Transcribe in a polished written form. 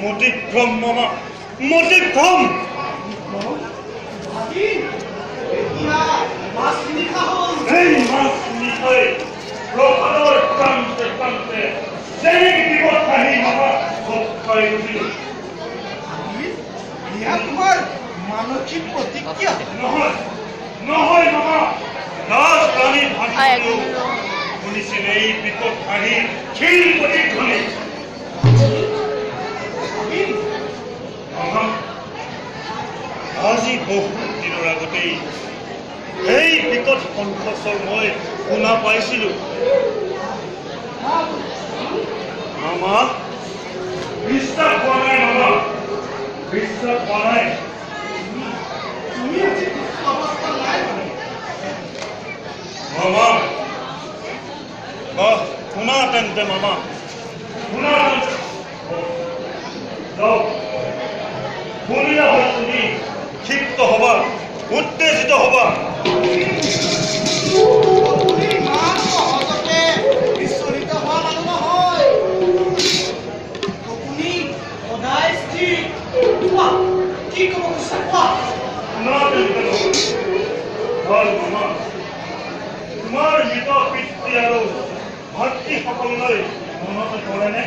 মতিভ্ৰম মামা, মতিভ্ৰম। এই মাছ নিশ্চয় প্ৰভাতৰ প্ৰান্তে প্ৰান্তে যেনেকে বিপদ আহি মামা সৎকাই উঠিল। তোমাৰ মানসিক প্ৰতিক্ৰিয়া নহয় নহয় মামা, ৰাজ ৰাণী ভাবিছিলো শুনিছিল এই বিপদ আহি শিল প্ৰতিধ্বনি। আজি বহুত দিনৰ আগতেই এই বিকট কণ্ঠস্বৰ মই শুনা পাইছিলো। মামা বিশ্বাস হোৱা নাই, মামা বিশ্বাস হোৱা নাই। মামা শুনা তেন্তে মামা, শুনা শুনিলে হয় তুমি ক্ষিপ্ত হবা, উত্তেজিত হবা। ইমান সহজতে বিচলিত হোৱা মানুহ নহয়। আপুনি সদায় স্থিৰ। কোৱা, কি ক'ব খুজিছা কোৱা। শুনা তেন্তে ভাল মামা, তোমাৰ মৃত পিতৃ আৰু ভাতৃসকললৈ মনত পৰেনে?